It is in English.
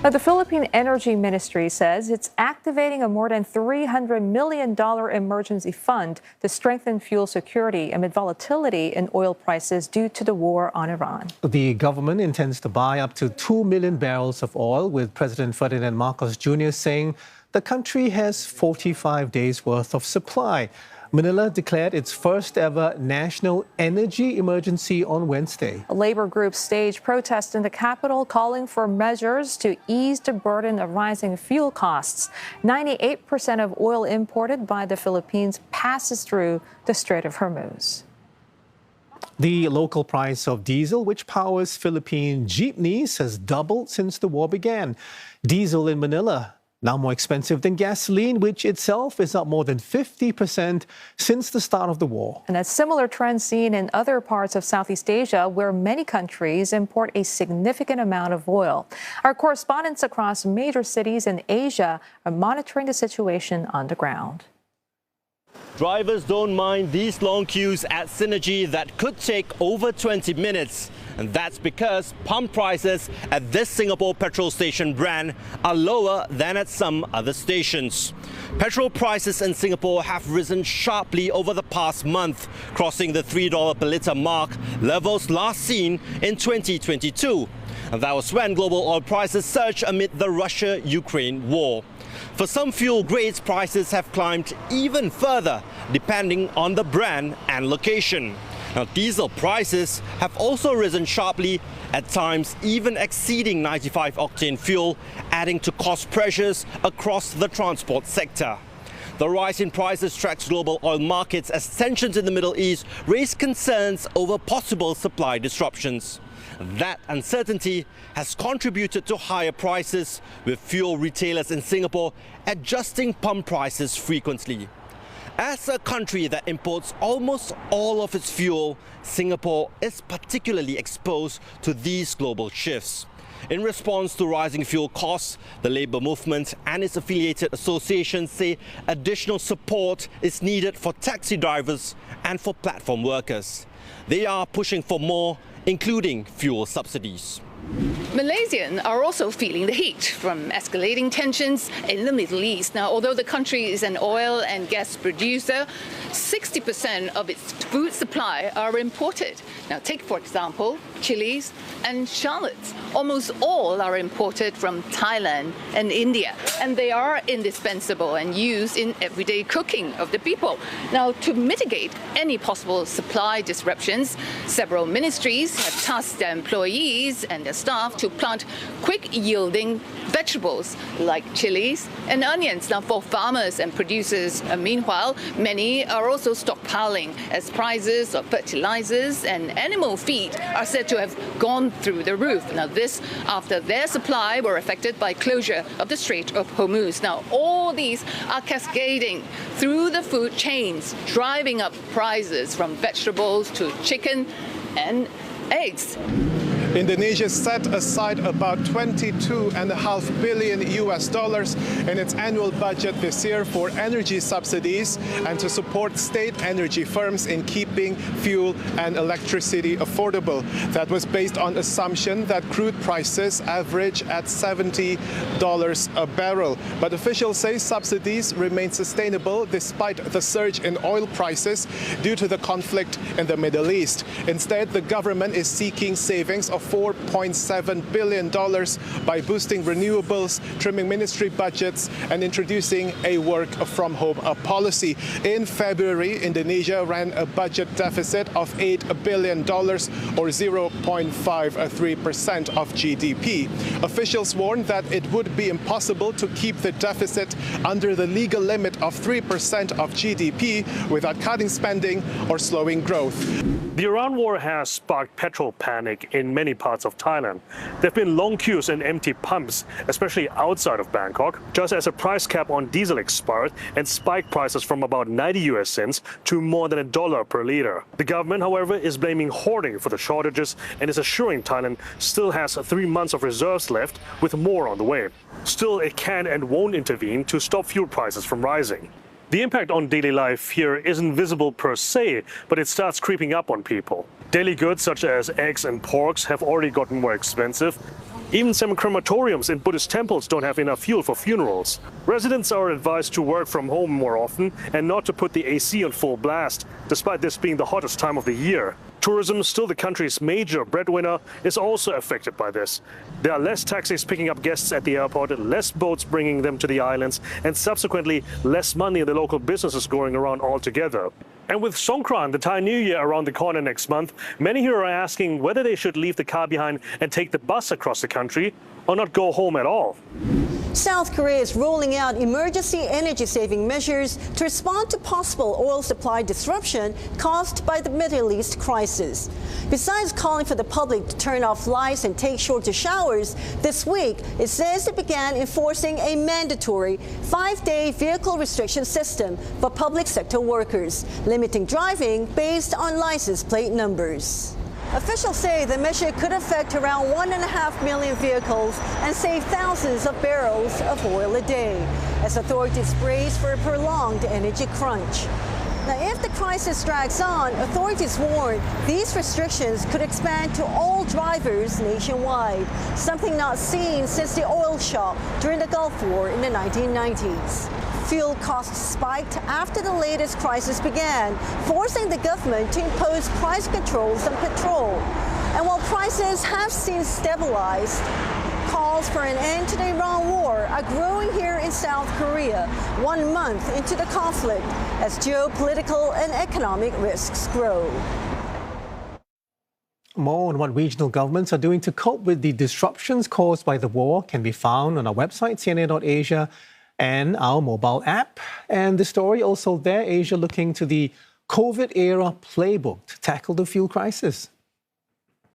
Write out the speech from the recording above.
Now, the Philippine Energy Ministry says it's activating a more than $300 million emergency fund to strengthen fuel security amid volatility in oil prices due to the war on Iran. The government intends to buy up to 2 million barrels of oil, with President Ferdinand Marcos Jr. saying the country has 45 days' worth of supply. Manila declared its first ever national energy emergency on Wednesday. Labor groups staged protests in the capital calling for measures to ease the burden of rising fuel costs. 98% of oil imported by the Philippines passes through the Strait of Hormuz. The local price of diesel, which powers Philippine jeepneys, has doubled since the war began. Diesel in Manila now more expensive than gasoline, which itself is up more than 50% since the start of the war. And a similar trend seen in other parts of Southeast Asia, where many countries import a significant amount of oil. Our correspondents across major cities in Asia are monitoring the situation on the ground. Drivers don't mind these long queues at Synergy that could take over 20 minutes. And that's because pump prices at this Singapore petrol station brand are lower than at some other stations. Petrol prices in Singapore have risen sharply over the past month, crossing the $3 per litre mark, levels last seen in 2022. And that was when global oil prices surged amid the Russia-Ukraine war. For some fuel grades, prices have climbed even further, depending on the brand and location. Now, diesel prices have also risen sharply, at times even exceeding 95-octane fuel, adding to cost pressures across the transport sector. The rise in prices tracks global oil markets as tensions in the Middle East raise concerns over possible supply disruptions. That uncertainty has contributed to higher prices, with fuel retailers in Singapore adjusting pump prices frequently. As a country that imports almost all of its fuel, Singapore is particularly exposed to these global shifts. In response to rising fuel costs, the labour movement and its affiliated associations say additional support is needed for taxi drivers and for platform workers. They are pushing for more, including fuel subsidies. Malaysians are also feeling the heat from escalating tensions in the Middle East. Now, although the country is an oil and gas producer, 60% of its food supply are imported. Now, take, for example, chilies and shallots. Almost all are imported from Thailand and India, and they are indispensable and used in everyday cooking of the people. Now, to mitigate any possible supply disruptions, several ministries have tasked their employees and their staff to plant quick-yielding vegetables like chilies and onions. Now, for farmers and producers, meanwhile, many are also stockpiling as prices of fertilizers and animal feed are said to have gone through the roof. Now, this after their supply were affected by closure of the Strait of Hormuz. Now, all these are cascading through the food chains, driving up prices from vegetables to chicken and eggs. Indonesia set aside about $22.5 billion in its annual budget this year for energy subsidies and to support state energy firms in keeping fuel and electricity affordable. That was based on assumption that crude prices average at $70 a barrel. But officials say subsidies remain sustainable despite the surge in oil prices due to the conflict in the Middle East. Instead, the government is seeking savings of $4.7 billion by boosting renewables, trimming ministry budgets, and introducing a work-from-home policy. In February, Indonesia ran a budget deficit of $8 billion, or 0.53% of GDP. Officials warned that it would be impossible to keep the deficit under the legal limit of 3% of GDP without cutting spending or slowing growth. The Iran war has sparked petrol panic in many parts of Thailand. There have been long queues and empty pumps, especially outside of Bangkok, just as a price cap on diesel expired and spiked prices from about 90 US cents to more than $1 per liter. The government, however, is blaming hoarding for the shortages and is assuring Thailand still has 3 months of reserves left, with more on the way. Still, it can and won't intervene to stop fuel prices from rising. The impact on daily life here isn't visible per se, but it starts creeping up on people. Daily goods such as eggs and porks have already gotten more expensive. Even some crematoriums in Buddhist temples don't have enough fuel for funerals. Residents are advised to work from home more often and not to put the AC on full blast, despite this being the hottest time of the year. Tourism, still the country's major breadwinner, is also affected by this. There are less taxis picking up guests at the airport, less boats bringing them to the islands, and subsequently less money in the local businesses going around altogether. And with Songkran, the Thai New Year, around the corner next month, many here are asking whether they should leave the car behind and take the bus across the country or not go home at all. South Korea is rolling out emergency energy-saving measures to respond to possible oil supply disruption caused by the Middle East crisis. Besides calling for the public to turn off lights and take shorter showers, this week it says it began enforcing a mandatory 5-day vehicle restriction system for public sector workers, limiting driving based on license plate numbers. Officials say the measure could affect around 1.5 million vehicles and save thousands of barrels of oil a day, as authorities brace for a prolonged energy crunch. Now, if the crisis drags on, authorities warn these restrictions could expand to all drivers nationwide, something not seen since the oil shock during the Gulf War in the 1990s. Fuel costs spiked after the latest crisis began, forcing the government to impose price controls on petrol. And while prices have since stabilized, calls for an end to the Iran war are growing here in South Korea, 1 month into the conflict, as geopolitical and economic risks grow. More on what regional governments are doing to cope with the disruptions caused by the war can be found on our website, cnn.asia, and our mobile app. And the story also there, Asia looking to the COVID-era playbook to tackle the fuel crisis.